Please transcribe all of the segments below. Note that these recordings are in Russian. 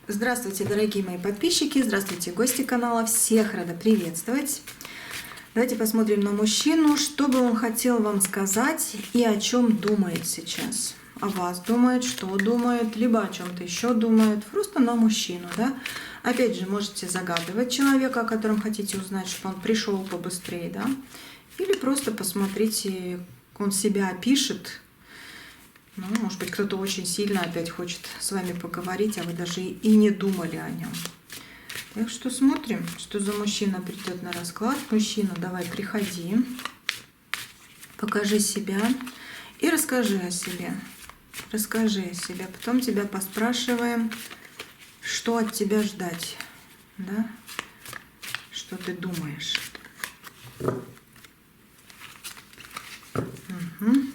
Здравствуйте, дорогие мои подписчики, здравствуйте, гости канала, всех рада приветствовать. Давайте посмотрим на мужчину, что бы он хотел вам сказать и о чем думает сейчас. О вас думает, что думает, либо о чем-то еще думает, просто на мужчину, да. Опять же, можете загадывать человека, о котором хотите узнать, чтобы он пришел побыстрее, да. Или просто посмотрите, он себя опишет. Ну, может быть, кто-то очень сильно опять хочет с вами поговорить, а вы даже и не думали о нем. Так что смотрим, что за мужчина придет на расклад. Мужчина, давай, приходи, покажи себя и расскажи о себе. Расскажи о себе. Потом тебя поспрашиваем, что от тебя ждать, да? Что ты думаешь. Угу.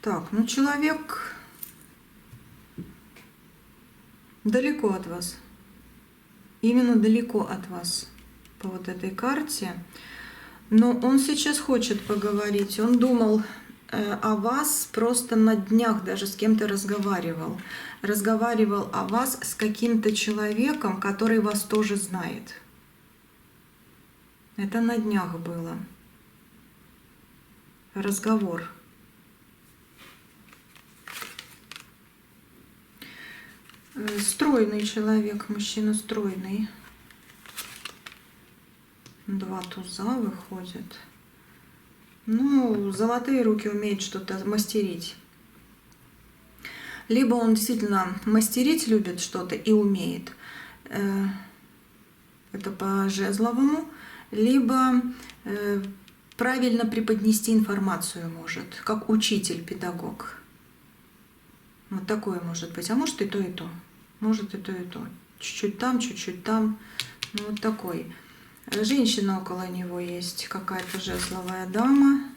Так, ну человек далеко от вас. Именно далеко от вас по вот этой карте. Но он сейчас хочет поговорить. Он думал о вас просто на днях, даже с кем-то разговаривал. Разговаривал о вас с каким-то человеком, который вас тоже знает. Это на днях было. Разговор. Стройный человек, мужчина стройный. Два туза выходят. Ну, золотые руки, умеет что-то мастерить. Либо он действительно мастерить любит что-то и умеет. Это по жезловому. Либо правильно преподнести информацию может, как учитель, педагог. Вот такое может быть. А может и то, и то. Может и то, и то. Чуть-чуть там, чуть-чуть там. Ну, вот такой. Женщина около него есть, какая-то жезловая дама.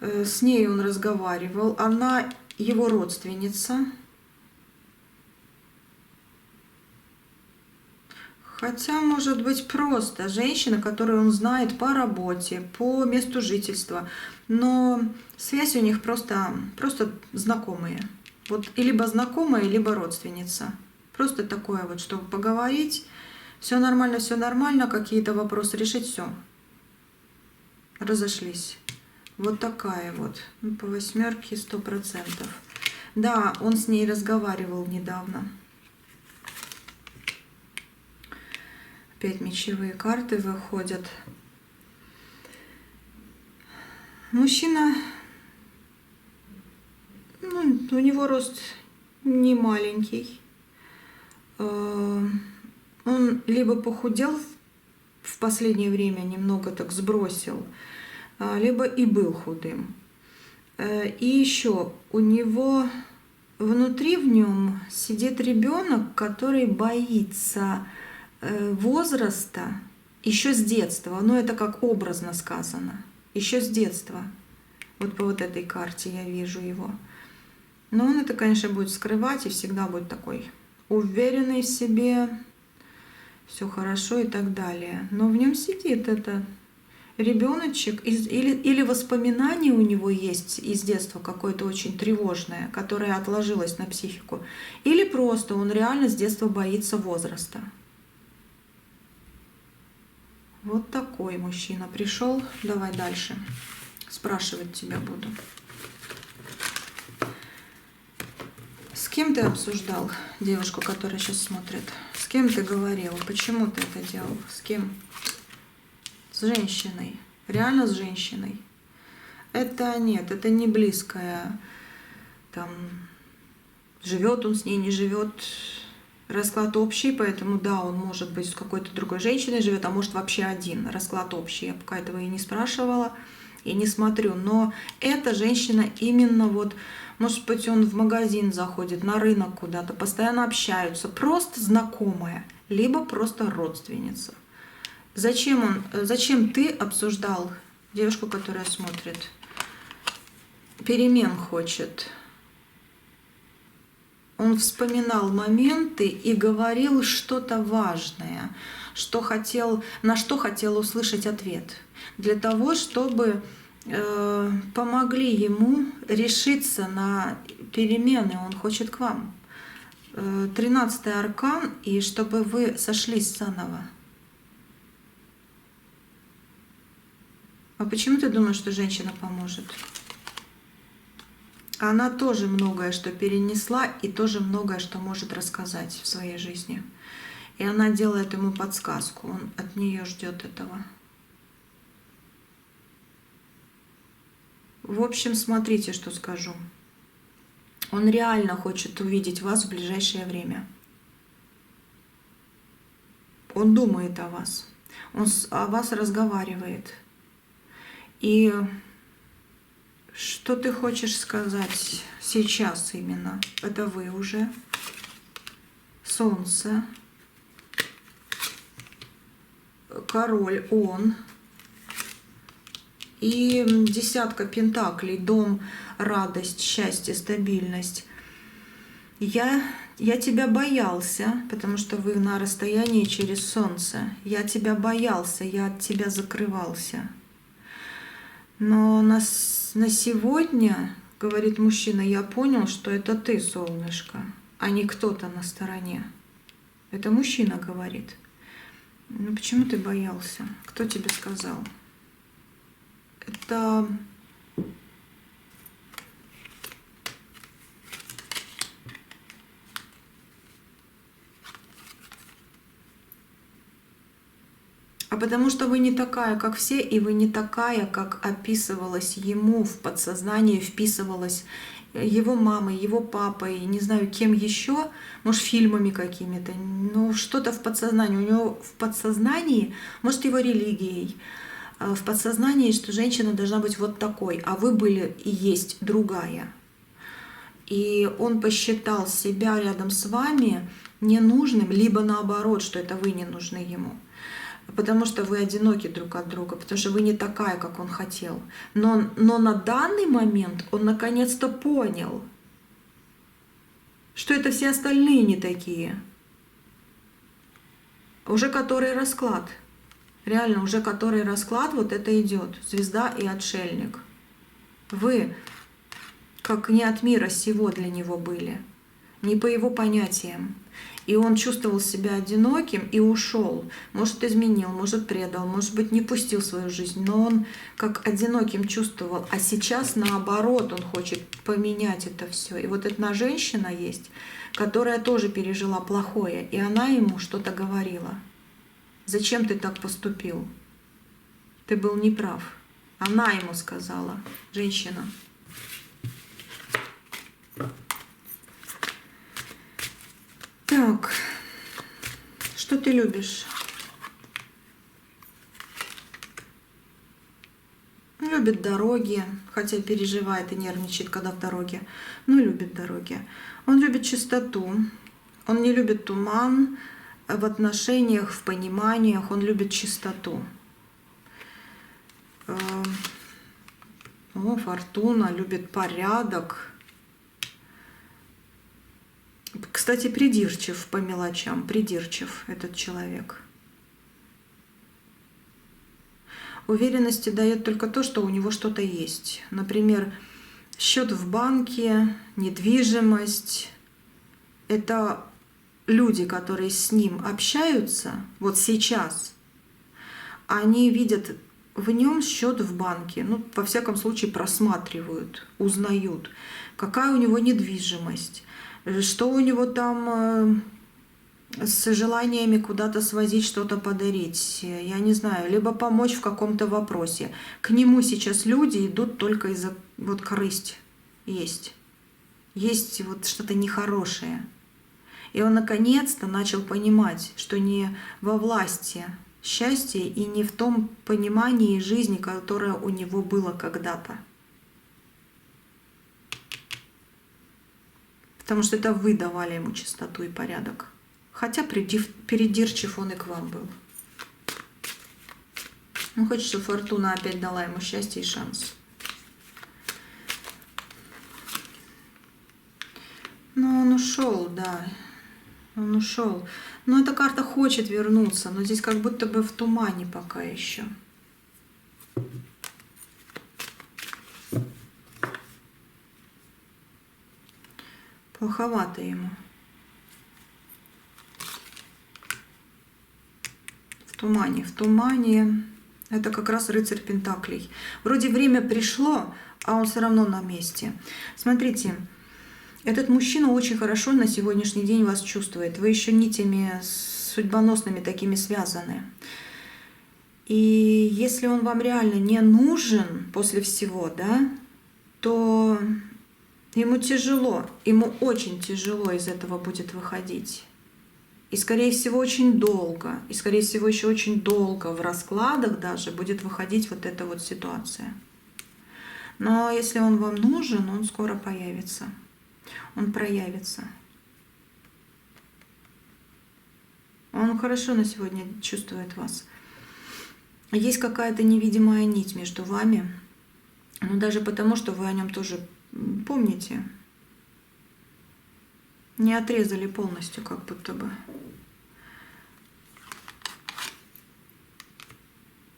С ней он разговаривал. Она его родственница. Хотя, может быть, просто женщина, которую он знает по работе, по месту жительства. Но связь у них просто знакомые. Вот и либо знакомая, либо родственница. Просто такое вот, чтобы поговорить. Все нормально, какие-то вопросы решить, все. Разошлись. Вот такая вот. По восьмерке 100%. Да, он с ней разговаривал недавно. Опять мечевые карты выходят. Мужчина, ну, у него рост не маленький. Он либо похудел в последнее время, немного так сбросил, либо и был худым. И еще у него внутри в нем сидит ребенок, который боится возраста еще с детства. Но это как образно сказано. Еще с детства. Вот по вот этой карте я вижу его. Но он это, конечно, будет скрывать и всегда будет такой уверенный в себе, все хорошо и так далее. Но в нем сидит это ребеночек, или воспоминание у него есть из детства какое-то очень тревожное, которое отложилось на психику, или просто он реально с детства боится возраста. Вот такой мужчина пришел. Давай дальше. Спрашивать тебя буду. С кем ты обсуждал девушку, которая сейчас смотрит? С кем ты говорил? Почему ты это делал? С кем? С женщиной. Реально с женщиной. Это нет, это не близкая. Там живет он с ней, не живет. Расклад общий, поэтому да, он может быть с какой-то другой женщиной живет, а может вообще один. Расклад общий. Я пока этого и не спрашивала, и не смотрю. Но эта женщина именно вот, может быть, он в магазин заходит, на рынок куда-то, постоянно общаются, просто знакомая, либо просто родственница. Зачем ты обсуждал девушку, которая смотрит? Перемен хочет. Он вспоминал моменты и говорил что-то важное, на что хотел услышать ответ. Для того, чтобы помогли ему решиться на перемены, он хочет к вам. 13-й аркан, и чтобы вы сошлись заново. А почему ты думаешь, что женщина поможет? Она тоже многое что перенесла и тоже многое что может рассказать в своей жизни. И она делает ему подсказку, он от нее ждет этого. В общем, смотрите, что скажу. Он реально хочет увидеть вас в ближайшее время. Он думает о вас. Он о вас разговаривает. И что ты хочешь сказать сейчас именно? Это вы уже. Солнце. Король, он. И 10 пентаклей, дом, радость, счастье, стабильность. Я тебя боялся, потому что вы на расстоянии через солнце. Я тебя боялся, я от тебя закрывался. Но на сегодня, говорит мужчина, я понял, что это ты, солнышко, а не кто-то на стороне. Это мужчина говорит. Ну почему ты боялся? Кто тебе сказал? Это потому что вы не такая, как все, и вы не такая, как описывалась ему в подсознании, вписывалась его мамой, его папой, не знаю, кем еще, может, фильмами какими-то, но что-то в подсознании. У него в подсознании, может, его религией, в подсознании, что женщина должна быть вот такой, а вы были и есть другая. И он посчитал себя рядом с вами ненужным, либо наоборот, что это вы не нужны ему. Потому что вы одиноки друг от друга, потому что вы не такая, как он хотел. Но на данный момент он наконец-то понял, что это все остальные не такие. Уже который расклад. Реально, уже который расклад, вот это идет. Звезда и отшельник. Вы как не от мира сего для него были. Не по его понятиям. И он чувствовал себя одиноким и ушел. Может, изменил, может, предал, может быть, не пустил свою жизнь. Но он как одиноким чувствовал. А сейчас, наоборот, он хочет поменять это все. И вот одна женщина есть, которая тоже пережила плохое. И она ему что-то говорила. Зачем ты так поступил? Ты был неправ. Она ему сказала, женщина. Так, что ты любишь? Любит дороги, хотя переживает и нервничает, когда в дороге, но любит дороги. Он любит чистоту, он не любит туман в отношениях, в пониманиях, он любит чистоту. Фортуна, любит порядок. Кстати, придирчив по мелочам, придирчив этот человек. Уверенности дает только то, что у него что-то есть. Например, счет в банке, недвижимость. Это люди, которые с ним общаются, вот сейчас, они видят в нем счет в банке, ну, во всяком случае, просматривают, узнают, какая у него недвижимость, что у него там с желаниями куда-то свозить, что-то подарить, я не знаю, либо помочь в каком-то вопросе. К нему сейчас люди идут только из-за вот корысть есть. Есть вот что-то нехорошее. И он наконец-то начал понимать, что не во власти счастья и не в том понимании жизни, которое у него было когда-то. Потому что это вы давали ему чистоту и порядок. Хотя передирчив он и к вам был. Он хочет, чтобы фортуна опять дала ему счастье и шанс. Но он ушел, да. Он ушел. Но эта карта хочет вернуться, но здесь как будто бы в тумане пока еще. Плоховато ему. В тумане. В тумане. Это как раз рыцарь Пентаклей. Вроде время пришло, а он все равно на месте. Смотрите, этот мужчина очень хорошо на сегодняшний день вас чувствует. Вы еще нитями судьбоносными такими связаны. И если он вам реально не нужен после всего, да, то ему тяжело, ему очень тяжело из этого будет выходить. И, скорее всего, очень долго, и, скорее всего, еще очень долго в раскладах даже будет выходить вот эта вот ситуация. Но если он вам нужен, он скоро появится. Он проявится. Он хорошо на сегодня чувствует вас. Есть какая-то невидимая нить между вами. Ну, даже потому, что вы о нем тоже помните. Не отрезали полностью, как будто бы.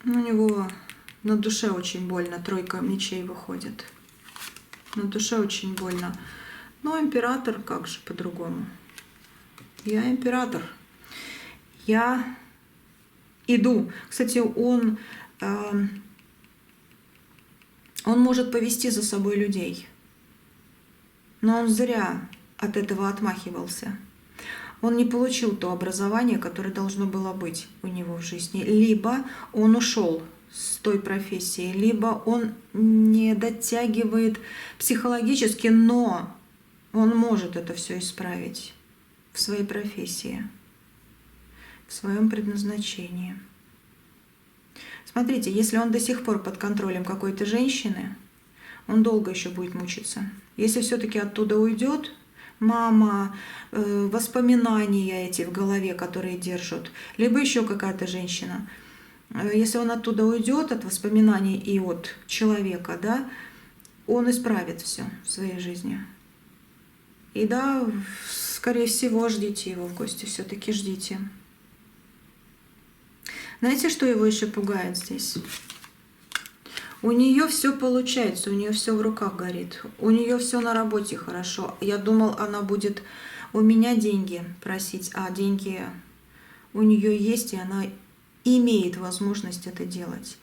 У него на душе очень больно. Тройка мечей выходит. На душе очень больно. Но император, как же по-другому? Я император. Я иду. Кстати, он может повести за собой людей. Но он зря от этого отмахивался. Он не получил то образование, которое должно было быть у него в жизни. Либо он ушел с той профессии, либо он не дотягивает психологически, но он может это все исправить в своей профессии, в своем предназначении. Смотрите, если он до сих пор под контролем какой-то женщины, он долго еще будет мучиться. Если все-таки оттуда уйдет, мама, воспоминания эти в голове, которые держат, либо еще какая-то женщина, если он оттуда уйдет от воспоминаний и от человека, да, он исправит все в своей жизни. И да, скорее всего, ждите его в гости, все-таки ждите. Знаете, что его еще пугает здесь? У нее все получается, у нее все в руках горит, у нее все на работе хорошо. Я думал, она будет у меня деньги просить, а деньги у нее есть, и она имеет возможность это делать.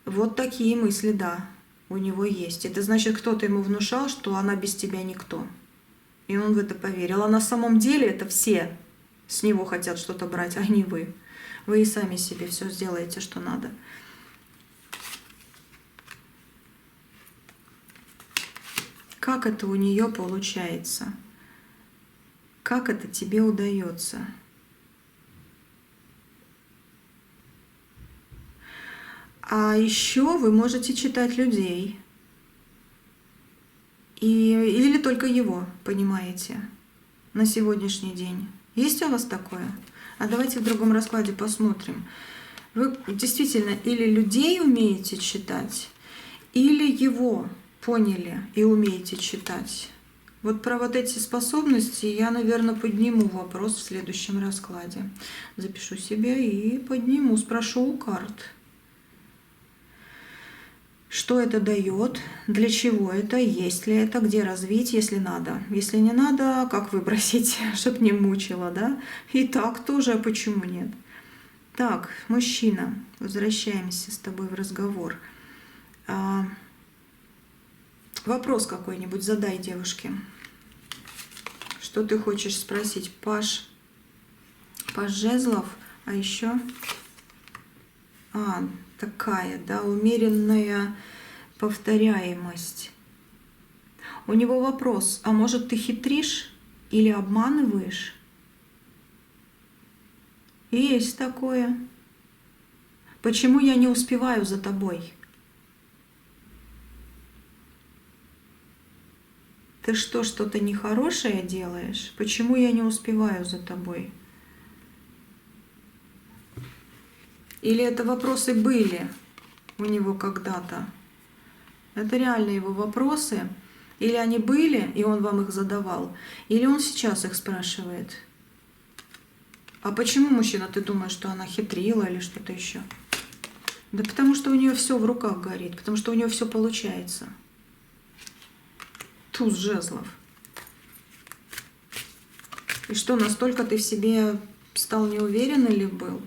Вот такие мысли, да, у него есть. Это значит, кто-то ему внушал, что она без тебя никто. И он в это поверил. А на самом деле это все с него хотят что-то брать, а не вы. Вы и сами себе все сделаете, что надо. Как это у нее получается? Как это тебе удается? А еще вы можете читать людей. Или только его, понимаете, на сегодняшний день. Есть у вас такое? А давайте в другом раскладе посмотрим. Вы действительно или людей умеете читать, или его поняли и умеете читать. Вот про вот эти способности я, наверное, подниму вопрос в следующем раскладе. Запишу себе и подниму, спрошу у карт. Что это дает, для чего это, есть ли это, где развить, если надо. Если не надо, как выбросить, чтобы не мучило, да? И так тоже, а почему нет? Так, мужчина, возвращаемся с тобой в разговор. Вопрос какой-нибудь задай девушке. Что ты хочешь спросить? Паж жезлов, а еще... такая, да, умеренная повторяемость. У него вопрос, а может ты хитришь или обманываешь? Есть такое. Почему я не успеваю за тобой? Ты что, что-то нехорошее делаешь? Почему я не успеваю за тобой? Или это вопросы были у него когда-то? Это реально его вопросы? Или они были, и он вам их задавал? Или он сейчас их спрашивает? А почему, мужчина, ты думаешь, что она хитрила или что-то еще? Да потому что у нее все в руках горит, потому что у нее все получается. Туз жезлов. И что, настолько ты в себе стал неуверен или был?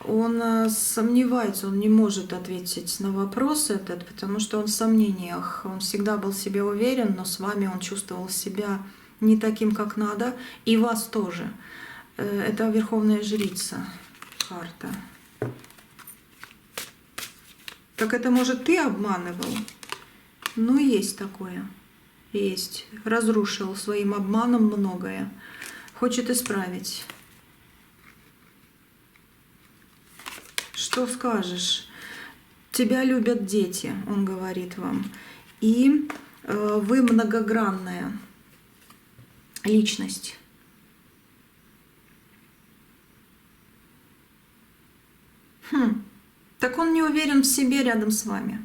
Он сомневается, он не может ответить на вопрос этот, потому что он в сомнениях. Он всегда был в себе уверен, но с вами он чувствовал себя не таким, как надо, и вас тоже. Это Верховная Жрица, карта. Так это, может, ты обманывал? Ну, есть такое. Есть. Разрушил своим обманом многое. Хочет исправить. Что скажешь? Тебя любят дети, он говорит вам. И вы многогранная личность. Так он не уверен в себе рядом с вами.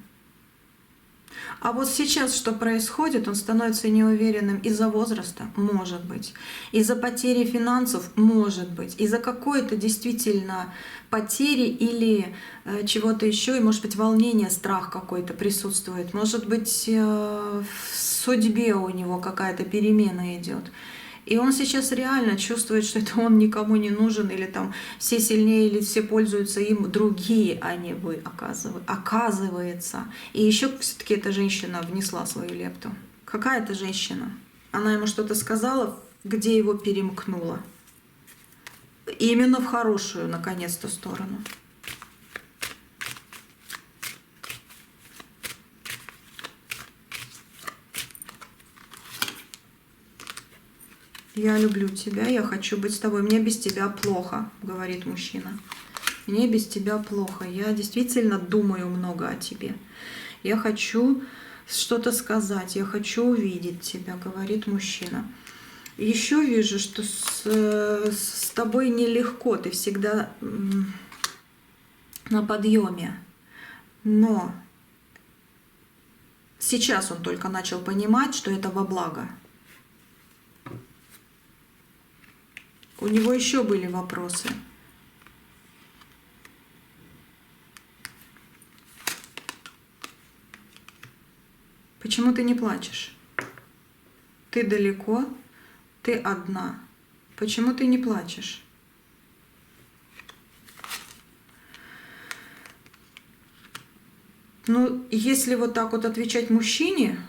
А вот сейчас что происходит, он становится неуверенным из-за возраста, может быть, из-за потери финансов, может быть, из-за какой-то действительно потери или чего-то еще, и может быть волнение, страх какой-то присутствует, может быть в судьбе у него какая-то перемена идет. И он сейчас реально чувствует, что это он никому не нужен, или там все сильнее, или все пользуются им, другие, а не вы, оказывается. И еще все-таки эта женщина внесла свою лепту. Какая это женщина? Она ему что-то сказала, где его перемкнула. И именно в хорошую, наконец-то, сторону. Я люблю тебя, я хочу быть с тобой. Мне без тебя плохо, говорит мужчина. Мне без тебя плохо. Я действительно думаю много о тебе. Я хочу что-то сказать, я хочу увидеть тебя, говорит мужчина. Еще вижу, что с тобой нелегко, ты всегда на подъеме. Но сейчас он только начал понимать, что это во благо. У него еще были вопросы. Почему ты не плачешь? Ты далеко, ты одна. Почему ты не плачешь? Ну, если вот так вот отвечать мужчине,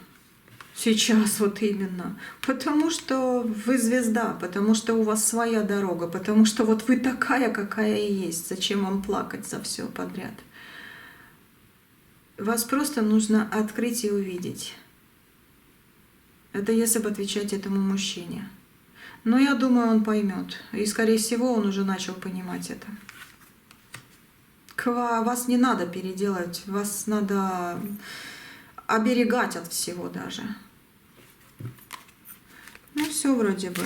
сейчас вот именно, потому что вы звезда, потому что у вас своя дорога, потому что вот вы такая, какая и есть. Зачем вам плакать за все подряд? Вас просто нужно открыть и увидеть. Это если бы отвечать этому мужчине. Но я думаю, он поймет. И, скорее всего, он уже начал понимать это. Вас не надо переделать, вас надо оберегать от всего даже. Ну, все вроде бы.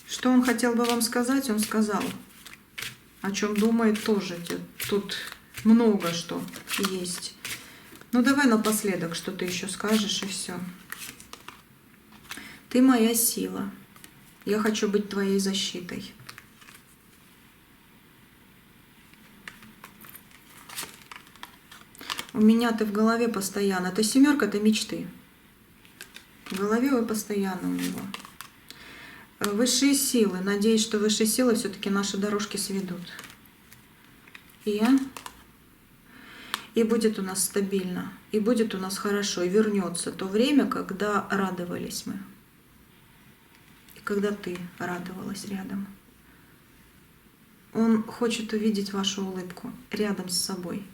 Что он хотел бы вам сказать, он сказал. О чем думает тоже. Тут много что есть. Ну, давай напоследок, что ты еще скажешь, и все. Ты моя сила. Я хочу быть твоей защитой. У меня ты в голове постоянно. Это семерка, это мечты. В голове вы постоянно у него. Высшие силы. Надеюсь, что высшие силы все-таки наши дорожки сведут. И будет у нас стабильно. И будет у нас хорошо. И вернется то время, когда радовались мы. И когда ты радовалась рядом. Он хочет увидеть вашу улыбку рядом с собой.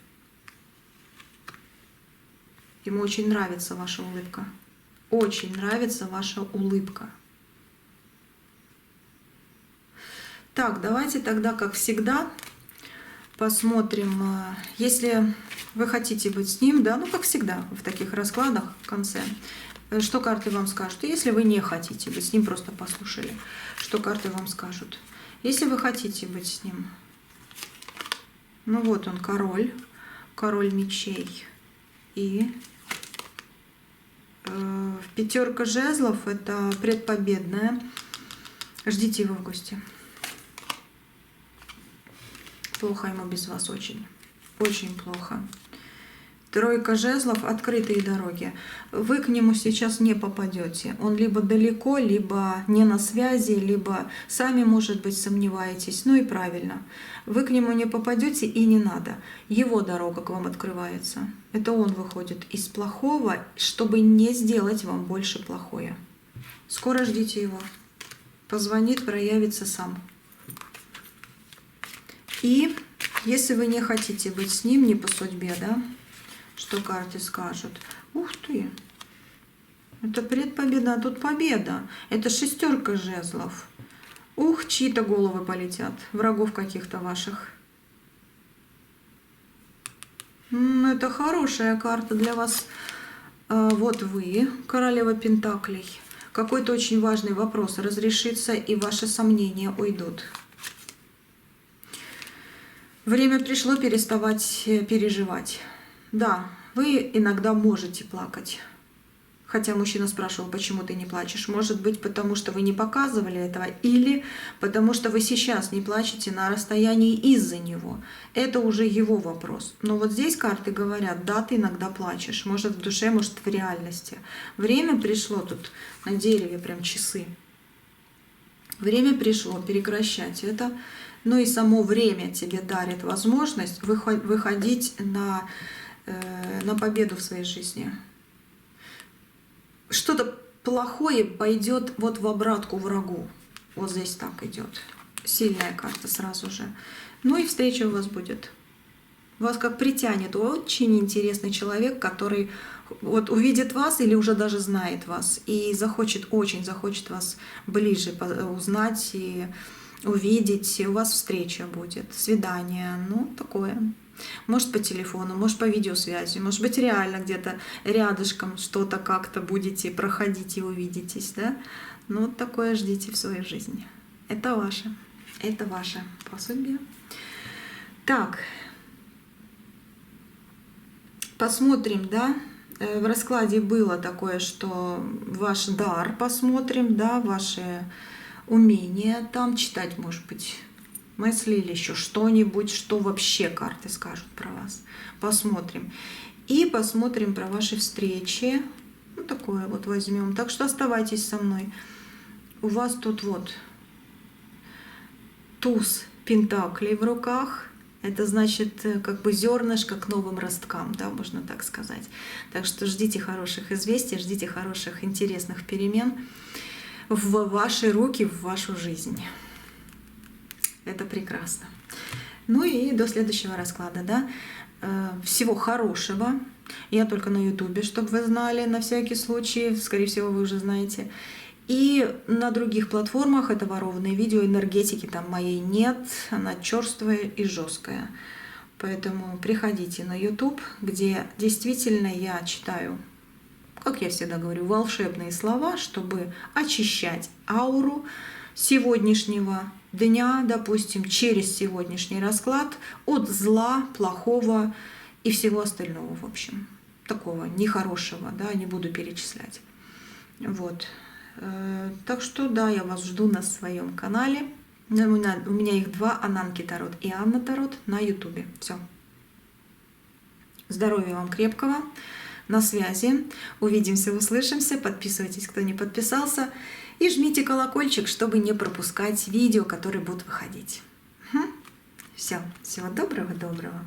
Ему очень нравится ваша улыбка. Очень нравится ваша улыбка. Так, давайте тогда, как всегда, посмотрим, если вы хотите быть с ним, да, ну, как всегда, в таких раскладах в конце, что карты вам скажут. И если вы не хотите быть с ним, просто послушали, что карты вам скажут. Если вы хотите быть с ним, ну вот он, король мечей. И пятерка жезлов, это предпобедная. Ждите его в гости. Плохо ему без вас очень. Очень плохо. Тройка жезлов, открытые дороги. Вы к нему сейчас не попадете. Он либо далеко, либо не на связи, либо сами, может быть, сомневаетесь. Ну и правильно. Вы к нему не попадете и не надо. Его дорога к вам открывается. Это он выходит из плохого, чтобы не сделать вам больше плохое. Скоро ждите его. Позвонит, проявится сам. И если вы не хотите быть с ним, не по судьбе, да? Что карты скажут? Ух ты! Это предпобеда, а тут победа. Это шестерка жезлов. Ух, чьи-то головы полетят. Врагов каких-то ваших. Это хорошая карта для вас. Вот вы, королева пентаклей. Какой-то очень важный вопрос разрешится, и ваши сомнения уйдут. Время пришло переставать переживать. Да, вы иногда можете плакать. Хотя мужчина спрашивал, почему ты не плачешь. Может быть, потому что вы не показывали этого, или потому что вы сейчас не плачете на расстоянии из-за него. Это уже его вопрос. Но вот здесь карты говорят, да, ты иногда плачешь. Может в душе, может в реальности. Время пришло, тут на дереве прям часы. Время пришло прекращать это. Ну и само время тебе дарит возможность выходить на победу в своей жизни. Что-то плохое пойдет вот в обратку врагу. Вот здесь так идет. Сильная карта сразу же. Ну и встреча у вас будет. Вас как притянет очень интересный человек, который вот увидит вас или уже даже знает вас и очень захочет вас ближе узнать и увидеть. И у вас встреча будет, свидание, ну такое. Может по телефону, может по видеосвязи, может быть реально где-то рядышком что-то как-то будете проходить и увидитесь, да? Ну вот такое ждите в своей жизни. Это ваше по судьбе. Так, посмотрим, да? В раскладе было такое, что ваш дар посмотрим, да, ваши умения там читать, может быть, мысли или еще что-нибудь, что вообще карты скажут про вас. Посмотрим. И посмотрим про ваши встречи. Ну, такое вот возьмем. Так что оставайтесь со мной. У вас тут вот туз пентаклей в руках. Это значит, как бы зернышко к новым росткам, да, можно так сказать. Так что ждите хороших известий, ждите хороших, интересных перемен в ваши руки, в вашу жизнь. Это прекрасно. Ну и до следующего расклада, да. Всего хорошего. Я только на Ютубе, чтобы вы знали, на всякий случай. Скорее всего, вы уже знаете. И на других платформах это ворованные видео, энергетики там моей нет. Она черствая и жесткая. Поэтому приходите на YouTube, где действительно я читаю, как я всегда говорю, волшебные слова, чтобы очищать ауру сегодняшнего дня, допустим, через сегодняшний расклад от зла, плохого и всего остального, в общем, такого нехорошего, да, не буду перечислять. Вот. Так что, да, я вас жду на своем канале. У меня их два, Ананки Тарот и Анна Тарот на Ютубе. Все. Здоровья вам крепкого. На связи. Увидимся, услышимся. Подписывайтесь, кто не подписался. И жмите колокольчик, чтобы не пропускать видео, которые будут выходить. Все. Всего доброго-доброго.